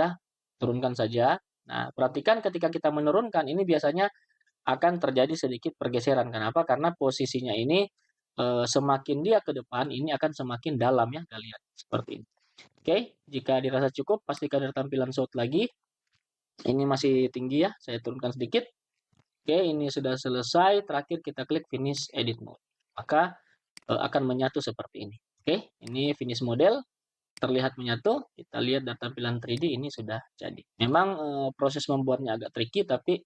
kita turunkan saja. Nah, perhatikan ketika kita menurunkan, ini biasanya akan terjadi sedikit pergeseran. Kenapa? Karena posisinya ini semakin dia ke depan, ini akan semakin dalam ya, kita lihat seperti ini. Oke, jika dirasa cukup, pastikan ada tampilan shoot lagi. Ini masih tinggi ya, saya turunkan sedikit. Oke, ini sudah selesai. Terakhir kita klik finish edit mode. Maka akan menyatu seperti ini. Oke, ini finish model terlihat menyatu. Kita lihat dari tampilan 3D ini sudah jadi. Memang proses membuatnya agak tricky, tapi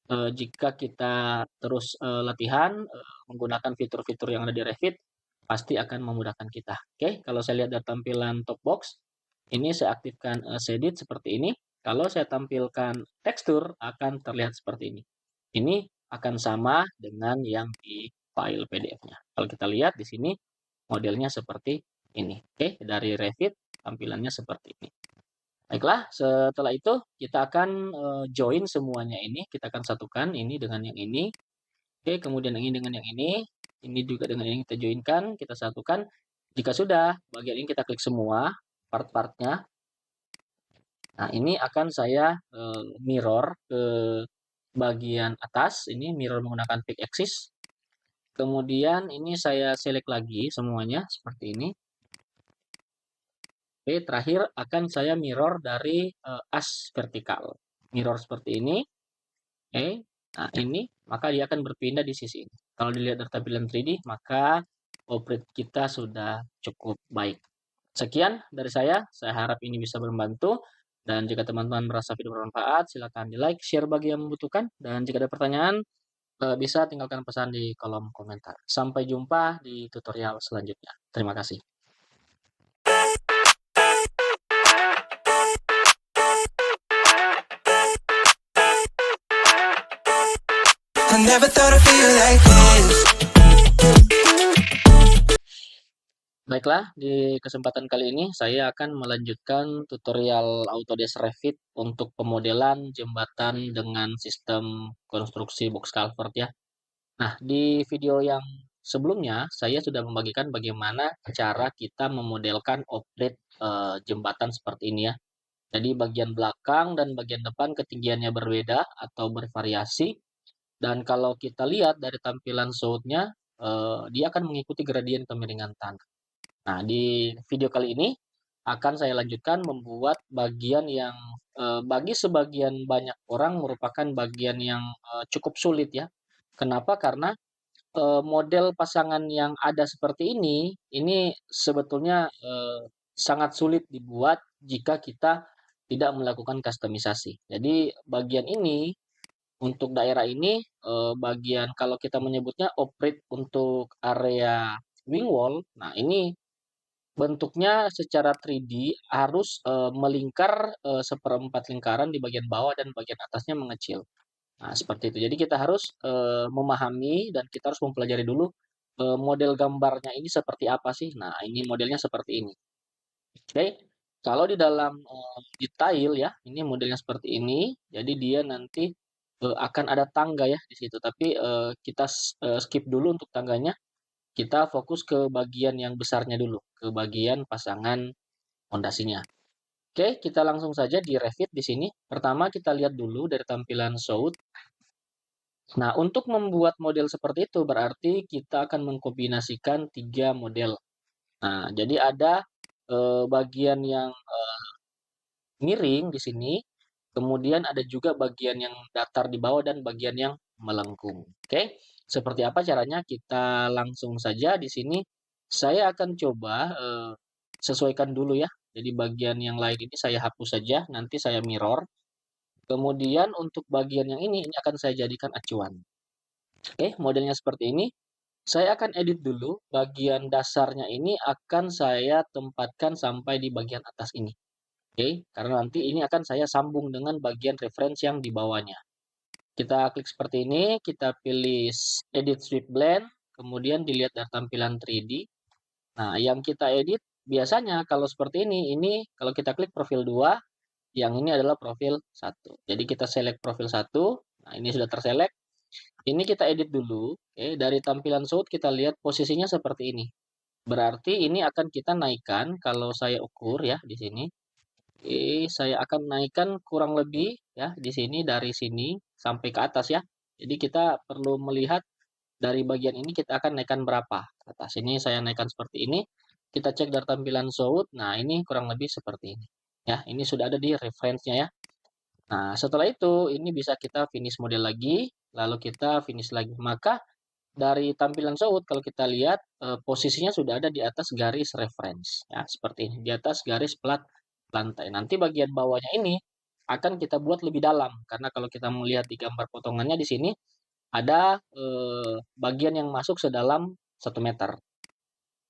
jika kita terus latihan menggunakan fitur-fitur yang ada di Revit, pasti akan memudahkan kita. Oke, kalau saya lihat dari tampilan top box, ini saya aktifkan shaded seperti ini. Kalau saya tampilkan tekstur akan terlihat seperti ini. Ini akan sama dengan yang di file PDF-nya. Kalau kita lihat di sini modelnya seperti ini. Oke, dari Revit tampilannya seperti ini. Baiklah, setelah itu kita akan join semuanya ini, kita akan satukan ini dengan yang ini. Oke, kemudian yang ini dengan yang ini juga dengan yang kita joinkan, kita satukan. Jika sudah, bagian ini kita klik semua part-partnya. Nah, ini akan saya mirror ke bagian atas, ini mirror menggunakan pick axis. Kemudian ini saya select lagi semuanya seperti ini. Oke, terakhir akan saya mirror dari as vertikal. Mirror seperti ini. Oke, nah ini, maka dia akan berpindah di sisi ini. Kalau dilihat dari tampilan 3D, maka operate kita sudah cukup baik. Sekian dari saya harap ini bisa membantu. Dan jika teman-teman merasa video bermanfaat, silakan di like, share bagi yang membutuhkan. Dan jika ada pertanyaan, bisa tinggalkan pesan di kolom komentar. Sampai jumpa di tutorial selanjutnya. Terima kasih. I never thought I'd feel like this. Baiklah, di kesempatan kali ini saya akan melanjutkan tutorial Autodesk Revit untuk pemodelan jembatan dengan sistem konstruksi box culvert ya. Nah, di video yang sebelumnya saya sudah membagikan bagaimana cara kita memodelkan operate jembatan seperti ini ya. Jadi bagian belakang dan bagian depan ketinggiannya berbeda atau bervariasi. Dan kalau kita lihat dari tampilan shoot-nya, dia akan mengikuti gradien kemiringan tanah. Nah, di video kali ini akan saya lanjutkan membuat bagian yang bagi sebagian banyak orang merupakan bagian yang cukup sulit ya. Kenapa? Karena model pasangan yang ada seperti ini sebetulnya sangat sulit dibuat jika kita tidak melakukan kustomisasi. Jadi bagian ini untuk daerah ini, bagian kalau kita menyebutnya operate untuk area wing wall, nah ini bentuknya secara 3D harus, melingkar, seperempat lingkaran di bagian bawah dan bagian atasnya mengecil. Nah, seperti itu. Jadi kita harus, memahami dan kita harus mempelajari dulu, model gambarnya ini seperti apa sih. Nah, ini modelnya seperti ini. Oke, kalau di dalam, detail ya, ini modelnya seperti ini, jadi dia nanti, akan ada tangga ya di situ, tapi, kita skip dulu untuk tangganya, kita fokus ke bagian yang besarnya dulu, ke bagian pasangan pondasinya. Oke, kita langsung saja di Revit di sini. Pertama kita lihat dulu dari tampilan Shoot. Nah, untuk membuat model seperti itu berarti kita akan mengkombinasikan 3 model. Nah, jadi ada, bagian yang miring di sini, kemudian ada juga bagian yang datar di bawah dan bagian yang melengkung. Oke, seperti apa caranya? Kita langsung saja di sini. Saya akan coba sesuaikan dulu ya. Jadi bagian yang lain ini saya hapus saja, nanti saya mirror. Kemudian untuk bagian yang ini akan saya jadikan acuan. Oke, modelnya seperti ini. Saya akan edit dulu, bagian dasarnya ini akan saya tempatkan sampai di bagian atas ini. Oke, karena nanti ini akan saya sambung dengan bagian reference yang di bawahnya. Kita klik seperti ini, kita pilih Edit Sweep Blend, kemudian dilihat dari tampilan 3D. Nah, yang kita edit biasanya kalau seperti ini kalau kita klik profil 2, yang ini adalah profil 1. Jadi kita select profil 1, nah ini sudah terselect. Ini kita edit dulu, oke, dari tampilan shoot kita lihat posisinya seperti ini. Berarti ini akan kita naikkan kalau saya ukur ya di sini. Oke, saya akan naikkan kurang lebih ya di sini dari sini sampai ke atas ya. Jadi kita perlu melihat dari bagian ini kita akan naikkan berapa ke atas. Ini saya naikkan seperti ini. Kita cek dari tampilan Zoom. Nah, ini kurang lebih seperti ini. Ya, ini sudah ada di reference-nya ya. Nah, setelah itu ini bisa kita finish model lagi, lalu kita finish lagi. Maka dari tampilan Zoom kalau kita lihat posisinya sudah ada di atas garis reference ya, seperti ini, di atas garis plat lantai. Nanti bagian bawahnya ini akan kita buat lebih dalam karena kalau kita melihat di gambar potongannya di sini ada bagian yang masuk sedalam 1 meter.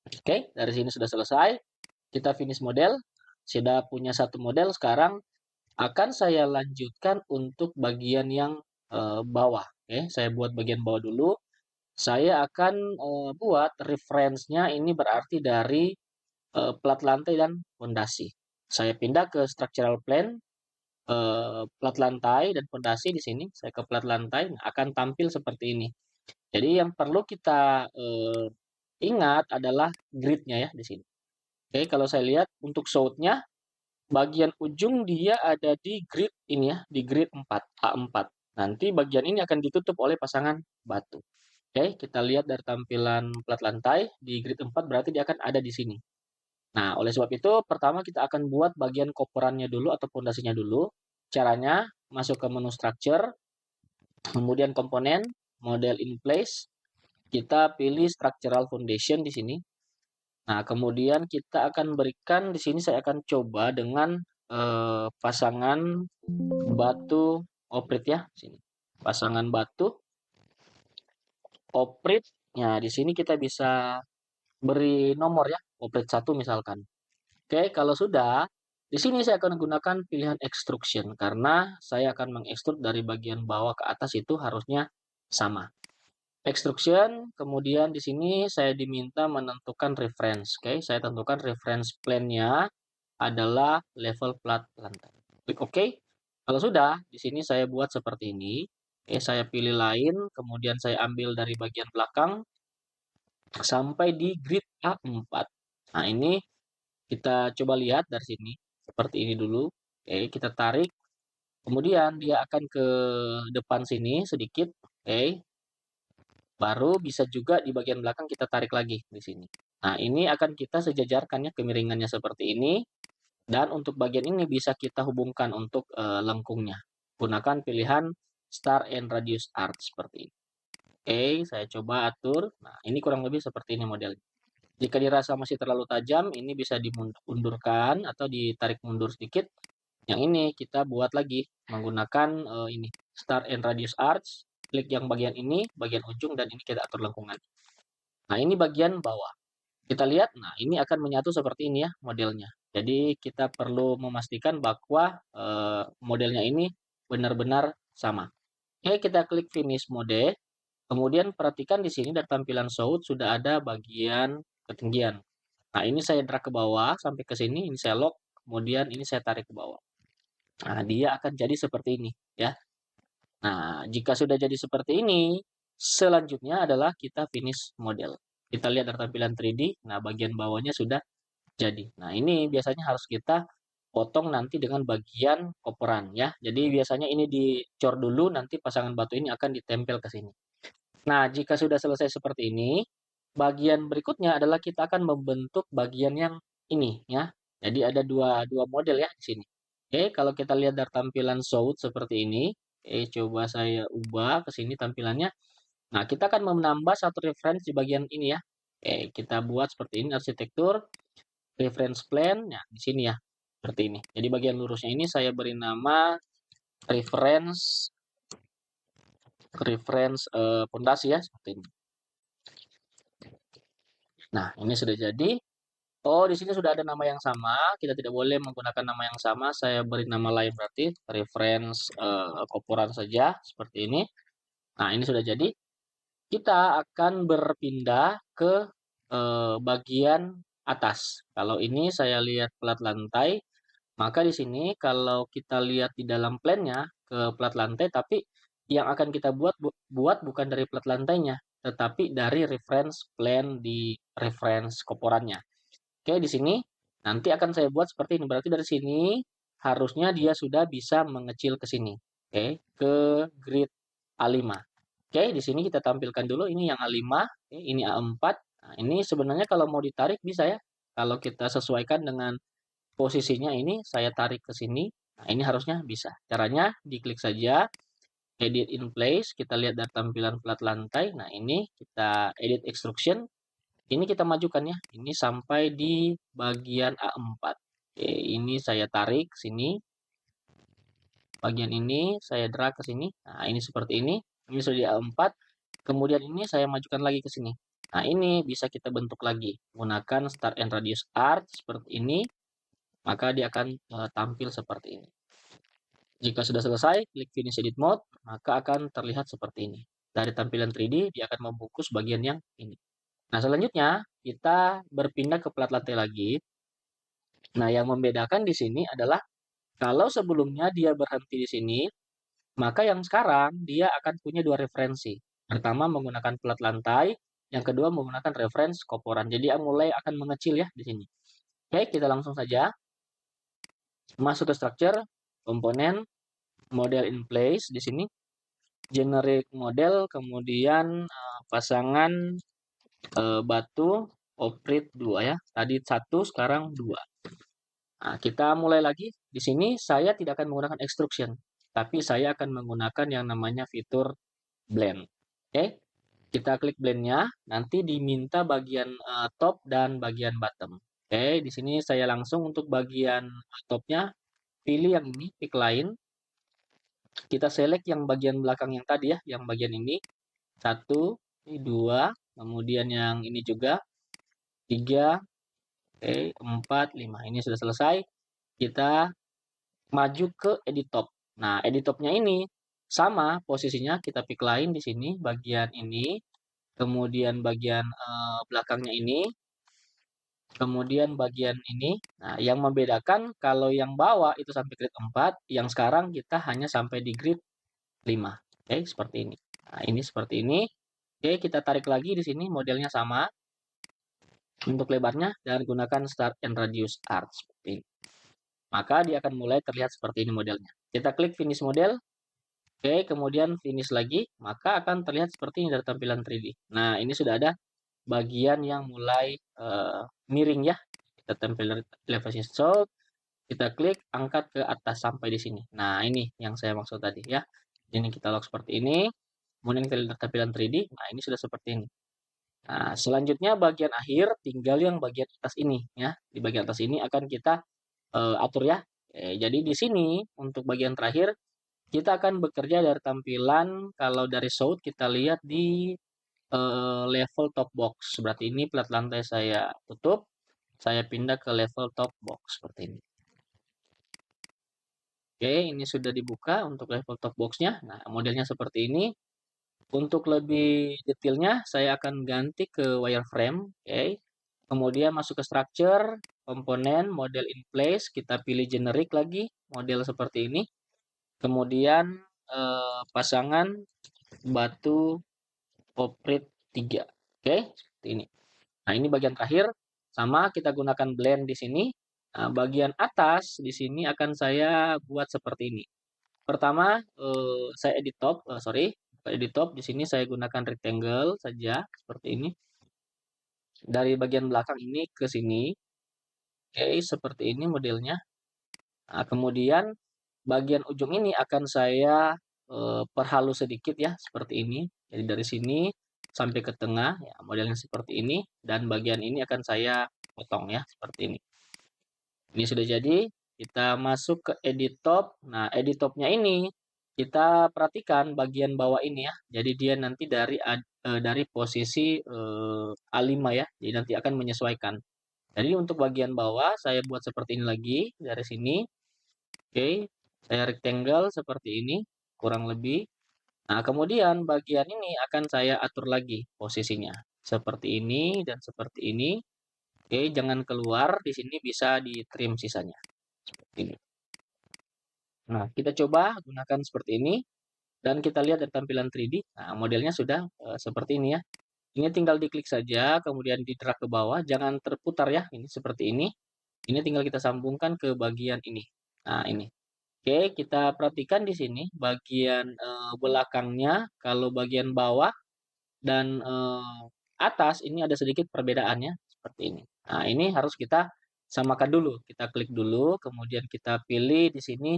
Oke, dari sini sudah selesai. Kita finish model. Sudah punya satu model. Sekarang akan saya lanjutkan untuk bagian yang bawah. Oke, saya buat bagian bawah dulu. Saya akan buat reference-nya ini berarti dari plat lantai dan fondasi. Saya pindah ke structural plan, plat lantai dan fondasi di sini. Saya ke plat lantai, akan tampil seperti ini. Jadi yang perlu kita ingat adalah grid-nya ya di sini. Oke, kalau saya lihat untuk south-nya bagian ujung dia ada di grid ini ya, di grid 4, A4. Nanti bagian ini akan ditutup oleh pasangan batu. Oke, kita lihat dari tampilan plat lantai di grid 4 berarti dia akan ada di sini. Nah, oleh sebab itu pertama kita akan buat bagian koporannya dulu atau pondasinya dulu. Caranya masuk ke menu structure, kemudian komponen, model in place, kita pilih structural foundation di sini. Nah, kemudian kita akan berikan di sini saya akan coba dengan pasangan batu oprit ya, sini. Pasangan batu oprit. Nah, di sini kita bisa beri nomor ya, oprit 1 misalkan. Oke, kalau sudah, di sini saya akan gunakan pilihan extrusion karena saya akan mengekstrud dari bagian bawah ke atas itu harusnya sama. Extrusion, kemudian di sini saya diminta menentukan reference. Oke, saya tentukan reference plane-nya adalah level plat lantai. Klik OK. Kalau sudah, di sini saya buat seperti ini. Oke, saya pilih line, kemudian saya ambil dari bagian belakang sampai di grid A4. Nah, ini kita coba lihat dari sini. Seperti ini dulu. Oke, kita tarik. Kemudian dia akan ke depan sini sedikit. Oke, baru bisa juga di bagian belakang kita tarik lagi di sini. Nah, ini akan kita sejajarkannya kemiringannya seperti ini. Dan untuk bagian ini bisa kita hubungkan untuk lengkungnya. Gunakan pilihan Star and Radius Art seperti ini. Oke, saya coba atur. Nah, ini kurang lebih seperti ini modelnya. Jika dirasa masih terlalu tajam, ini bisa diundurkan atau ditarik mundur sedikit. Yang ini kita buat lagi menggunakan ini Start and Radius Arts. Klik yang bagian ini, bagian ujung, dan ini kita atur lengkungan. Nah, ini bagian bawah. Kita lihat, nah ini akan menyatu seperti ini ya modelnya. Jadi kita perlu memastikan bahwa modelnya ini benar-benar sama. Oke, kita klik Finish Mode. Kemudian perhatikan di sini dari tampilan South sudah ada bagian ketinggian. Nah, ini saya drag ke bawah sampai ke sini, ini saya lock, kemudian ini saya tarik ke bawah. Nah, dia akan jadi seperti ini ya. Nah, jika sudah jadi seperti ini, selanjutnya adalah kita finish model. Kita lihat dari tampilan 3D, nah bagian bawahnya sudah jadi. Nah, ini biasanya harus kita potong nanti dengan bagian koporan ya. Jadi biasanya ini dicor dulu, nanti pasangan batu ini akan ditempel ke sini. Nah, jika sudah selesai seperti ini, bagian berikutnya adalah kita akan membentuk bagian yang ini ya. Jadi ada dua model ya di sini. Oke, kalau kita lihat dari tampilan south seperti ini, coba saya ubah ke sini tampilannya. Nah, kita akan menambah satu reference di bagian ini ya. Oke, kita buat seperti ini arsitektur reference plan ya di sini ya. Seperti ini. Jadi bagian lurusnya ini saya beri nama reference reference pondasi ya seperti ini. Nah, ini sudah jadi. Oh, di sini sudah ada nama yang sama. Kita tidak boleh menggunakan nama yang sama. Saya beri nama lain berarti reference koporan saja seperti ini. Nah, ini sudah jadi. Kita akan berpindah ke bagian atas. Kalau ini saya lihat plat lantai, maka di sini kalau kita lihat di dalam plannya ke plat lantai, tapi yang akan kita buat bukan dari plat lantainya, tetapi dari reference plan di reference koporannya. Oke, di sini nanti akan saya buat seperti ini. Berarti dari sini harusnya dia sudah bisa mengecil ke sini. Oke, ke grid A5. Oke, di sini kita tampilkan dulu ini yang A5, oke, ini A4. Nah, ini sebenarnya kalau mau ditarik bisa ya. Kalau kita sesuaikan dengan posisinya ini, saya tarik ke sini. Nah, ini harusnya bisa. Caranya diklik saja edit in place, kita lihat dari tampilan plat lantai. Nah, ini kita edit extrusion. Ini kita majukan ya. Ini sampai di bagian A4. Oke, ini saya tarik sini. Bagian ini saya drag ke sini. Nah, ini seperti ini. Ini sudah di A4. Kemudian ini saya majukan lagi ke sini. Nah, ini bisa kita bentuk lagi. Gunakan start and radius art seperti ini. Maka dia akan tampil seperti ini. Jika sudah selesai, klik Finish Edit Mode, maka akan terlihat seperti ini. Dari tampilan 3D, dia akan membungkus bagian yang ini. Nah, selanjutnya, kita berpindah ke plat lantai lagi. Nah, yang membedakan di sini adalah, kalau sebelumnya dia berhenti di sini, maka yang sekarang, dia akan punya dua referensi. Pertama, menggunakan plat lantai, yang kedua, menggunakan referensi koporan. Jadi, mulai akan mengecil ya di sini. Oke, kita langsung saja masuk ke structure, komponen, model in place di sini, generate model, kemudian pasangan batu oprit 2 ya. Tadi 1, sekarang 2. Nah, kita mulai lagi. Di sini saya tidak akan menggunakan extrusion, tapi saya akan menggunakan yang namanya fitur blend. Oke, kita klik blendnya, nanti diminta bagian top dan bagian bottom. Oke, di sini saya langsung untuk bagian topnya, pilih yang ini, pick line. Kita select yang bagian belakang yang tadi ya, yang bagian ini. 1, 2, kemudian yang ini juga. 3, oke, 4, 5. Ini sudah selesai. Kita maju ke edit top. Nah, edit topnya ini sama posisinya, kita pick line di sini, bagian ini. Kemudian bagian belakangnya ini. Kemudian bagian ini. Nah, yang membedakan kalau yang bawah itu sampai grid 4, yang sekarang kita hanya sampai di grid 5. Oke, seperti ini. Nah, ini seperti ini. Oke, kita tarik lagi di sini modelnya sama untuk lebarnya dan gunakan start and radius art seperti ini. Maka dia akan mulai terlihat seperti ini modelnya. Kita klik finish model. Oke, kemudian finish lagi, maka akan terlihat seperti ini dari tampilan 3D. Nah, ini sudah ada bagian yang mulai miring ya. Kita tempel elevation solve, kita klik angkat ke atas sampai di sini. Nah, ini yang saya maksud tadi ya. Ini kita lock seperti ini. Kemudian kita lihat tampilan 3D. Nah, ini sudah seperti ini. Nah, selanjutnya bagian akhir tinggal yang bagian atas ini ya. Di bagian atas ini akan kita atur ya. Jadi di sini untuk bagian terakhir kita akan bekerja dari tampilan, kalau dari south kita lihat di level top box. Berarti ini plat lantai saya tutup, saya pindah ke level top box seperti ini. Oke, ini sudah dibuka untuk level top box-nya. Nah, modelnya seperti ini. Untuk lebih detailnya, saya akan ganti ke wireframe. Oke. Kemudian masuk ke structure, komponen, model in place. Kita pilih generic lagi, model seperti ini. Kemudian pasangan batu oprit 3. Oke, seperti ini. Nah, ini bagian terakhir. Sama, kita gunakan blend di sini. Nah, bagian atas di sini akan saya buat seperti ini. Pertama, saya edit top, sorry, edit top. Di sini saya gunakan rectangle saja, seperti ini. Dari bagian belakang ini ke sini. Oke, seperti ini modelnya. Nah, kemudian bagian ujung ini akan saya perhalus sedikit ya, seperti ini. Jadi dari sini sampai ke tengah, ya, modelnya seperti ini. Dan bagian ini akan saya potong ya, seperti ini. Ini sudah jadi, kita masuk ke edit top. Nah, edit topnya ini, kita perhatikan bagian bawah ini ya. Jadi dia nanti dari posisi A5 ya, jadi nanti akan menyesuaikan. Jadi untuk bagian bawah, saya buat seperti ini lagi, dari sini. Oke, saya rectangle seperti ini, kurang lebih. Nah, kemudian bagian ini akan saya atur lagi posisinya. Seperti ini dan seperti ini. Oke, jangan keluar, di sini bisa di-trim sisanya. Seperti ini. Nah, kita coba gunakan seperti ini. Dan kita lihat dari tampilan 3D. Nah, modelnya sudah seperti ini ya. Ini tinggal diklik saja, kemudian di-drag ke bawah. Jangan terputar ya, ini seperti ini. Ini tinggal kita sambungkan ke bagian ini. Nah, ini. Oke, kita perhatikan di sini bagian, belakangnya, kalau bagian bawah dan, atas ini ada sedikit perbedaannya, seperti ini. Nah, ini harus kita samakan dulu. Kita klik dulu, kemudian kita pilih di sini,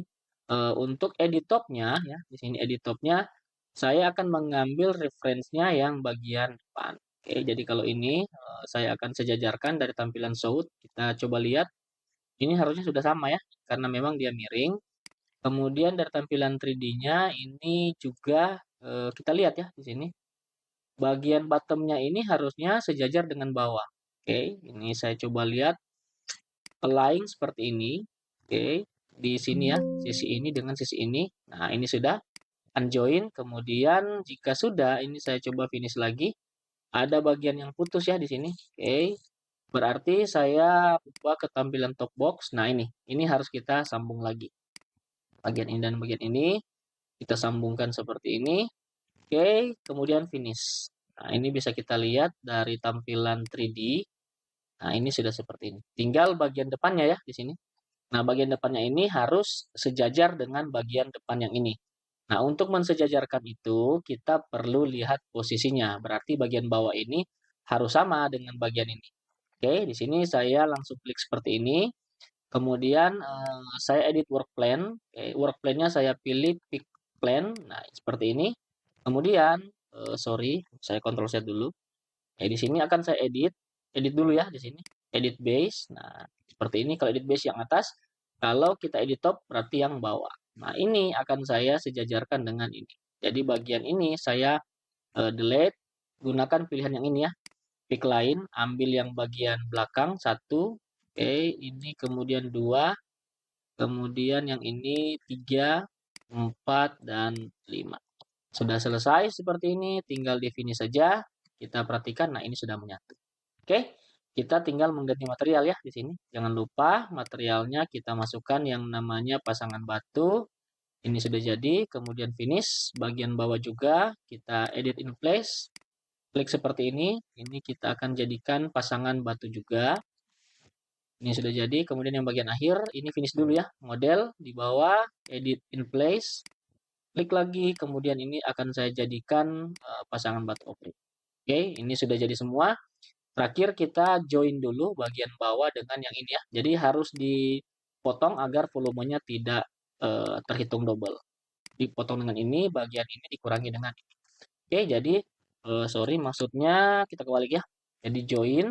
untuk edit top-nya ya, di sini edit top-nya, saya akan mengambil reference-nya yang bagian depan. Oke, jadi kalau ini, saya akan sejajarkan dari tampilan Shoot, kita coba lihat, ini harusnya sudah sama ya, karena memang dia miring. Kemudian dari tampilan 3D-nya ini juga, kita lihat ya di sini, bagian bottom-nya ini harusnya sejajar dengan bawah. Oke, ini saya coba lihat align seperti ini. Oke, di sini ya, sisi ini dengan sisi ini. Nah, ini sudah unjoin. Kemudian jika sudah, ini saya coba finish lagi. Ada bagian yang putus ya di sini. Oke, berarti saya ubah ke tampilan top box. Nah, ini harus kita sambung lagi. Bagian ini dan bagian ini kita sambungkan seperti ini. Oke, kemudian finish. Nah, ini bisa kita lihat dari tampilan 3D. Nah, ini sudah seperti ini. Tinggal bagian depannya ya di sini. Nah, bagian depannya ini harus sejajar dengan bagian depan yang ini. Nah, untuk mensejajarkan itu, kita perlu lihat posisinya. Berarti bagian bawah ini harus sama dengan bagian ini. Oke, di sini saya langsung klik seperti ini. Kemudian saya edit work plan. Oke, work plan-nya saya pilih pick plan. Nah, seperti ini. Kemudian, sorry, saya Ctrl Z dulu. Di sini akan saya edit, edit dulu ya di sini, edit base. Nah, seperti ini kalau edit base yang atas, kalau kita edit top berarti yang bawah. Nah, ini akan saya sejajarkan dengan ini. Jadi bagian ini saya delete, gunakan pilihan yang ini ya, pick line, ambil yang bagian belakang satu, oke, ini kemudian dua, kemudian yang ini tiga, empat, dan lima. Sudah selesai seperti ini, tinggal di finish saja. Kita perhatikan, nah ini sudah menyatu. Oke, kita tinggal mengganti material ya di sini. Jangan lupa materialnya kita masukkan yang namanya pasangan batu. Ini sudah jadi, kemudian finish. Bagian bawah juga kita edit in place. Klik seperti ini. Ini kita akan jadikan pasangan batu juga. Ini sudah jadi, kemudian yang bagian akhir, ini finish dulu ya. Model di bawah, edit in place. Klik lagi, kemudian ini akan saya jadikan pasangan batu oprek. Oke, ini sudah jadi semua. Terakhir kita join dulu bagian bawah dengan yang ini ya. Jadi harus dipotong agar volumenya tidak terhitung double. Dipotong dengan ini, bagian ini dikurangi dengan ini. Oke, jadi sorry maksudnya kita kebalik ya. Jadi join,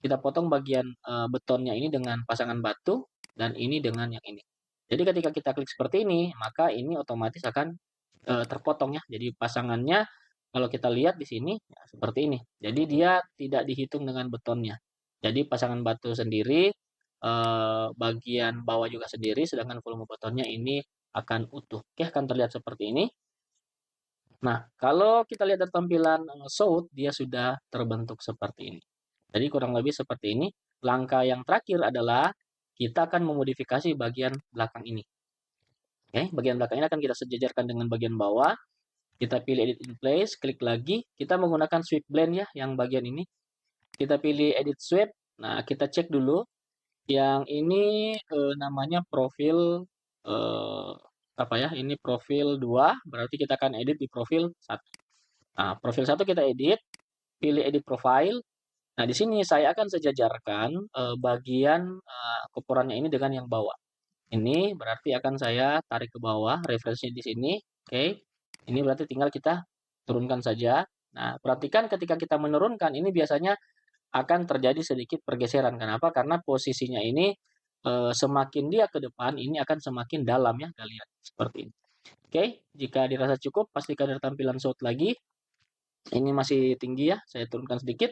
kita potong bagian betonnya ini dengan pasangan batu dan ini dengan yang ini. Jadi ketika kita klik seperti ini, maka ini otomatis akan terpotong ya. Jadi pasangannya kalau kita lihat di sini ya, seperti ini. Jadi dia tidak dihitung dengan betonnya. Jadi pasangan batu sendiri, bagian bawah juga sendiri, sedangkan volume betonnya ini akan utuh. Oke, akan terlihat seperti ini. Nah, kalau kita lihat dari tampilan Shoot, dia sudah terbentuk seperti ini. Jadi kurang lebih seperti ini. Langkah yang terakhir adalah kita akan memodifikasi bagian belakang ini. Oke, bagian belakang ini akan kita sejajarkan dengan bagian bawah. Kita pilih edit in place, klik lagi. Kita menggunakan sweep blend ya, yang bagian ini. Kita pilih edit sweep. Nah, kita cek dulu. Yang ini namanya profil eh, apa ya? Ini profil 2, berarti kita akan edit di profil 1. Nah, profil 1 kita edit, pilih edit profile. Nah, di sini saya akan sejajarkan bagian ukurannya ini dengan yang bawah. Ini berarti akan saya tarik ke bawah, referensinya di sini. Oke. Ini berarti tinggal kita turunkan saja. Nah, perhatikan ketika kita menurunkan ini biasanya akan terjadi sedikit pergeseran. Kenapa? Karena posisinya ini semakin dia ke depan, ini akan semakin dalam ya, kita lihat seperti ini. Oke, jika dirasa cukup, pastikan ada tampilan shot lagi. Ini masih tinggi ya, saya turunkan sedikit.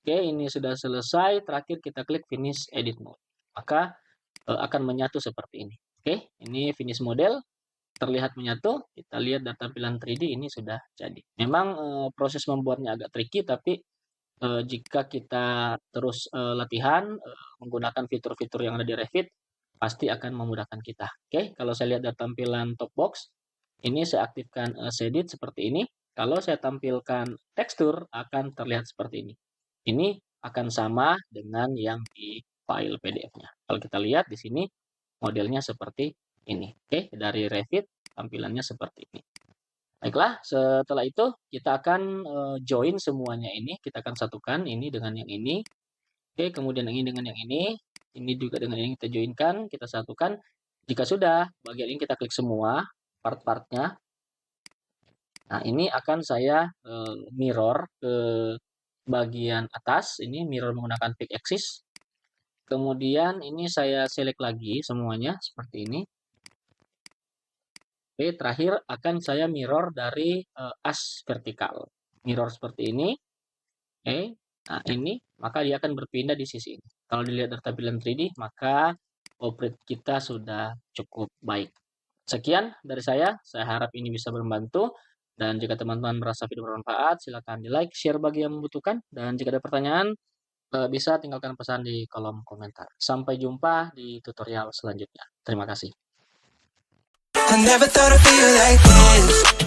Oke, ini sudah selesai. Terakhir kita klik finish edit mode. Maka akan menyatu seperti ini. Oke, ini finish model terlihat menyatu. Kita lihat dari tampilan 3D ini sudah jadi. Memang proses membuatnya agak tricky, tapi jika kita terus latihan menggunakan fitur-fitur yang ada di Revit, pasti akan memudahkan kita. Oke, kalau saya lihat dari tampilan top box, ini saya aktifkan shaded seperti ini. Kalau saya tampilkan tekstur akan terlihat seperti ini. Ini akan sama dengan yang di file PDF-nya. Kalau kita lihat di sini modelnya seperti ini. Oke, dari Revit tampilannya seperti ini. Baiklah, setelah itu kita akan join semuanya ini, kita akan satukan ini dengan yang ini. Oke, kemudian yang ini dengan yang ini juga dengan yang kita joinkan, kita satukan. Jika sudah, bagian ini kita klik semua part-partnya. Nah, ini akan saya mirror ke bagian atas, ini mirror menggunakan pick axis. Kemudian ini saya select lagi semuanya seperti ini. Oke, terakhir akan saya mirror dari as vertikal. Mirror seperti ini. Oke, nah ini maka dia akan berpindah di sisi ini. Kalau dilihat dari tampilan 3D, maka operate kita sudah cukup baik. Sekian dari saya harap ini bisa membantu. Dan jika teman-teman merasa video bermanfaat, silakan di like, share bagi yang membutuhkan. Dan jika ada pertanyaan, bisa tinggalkan pesan di kolom komentar. Sampai jumpa di tutorial selanjutnya. Terima kasih. I never thought I'd feel like this.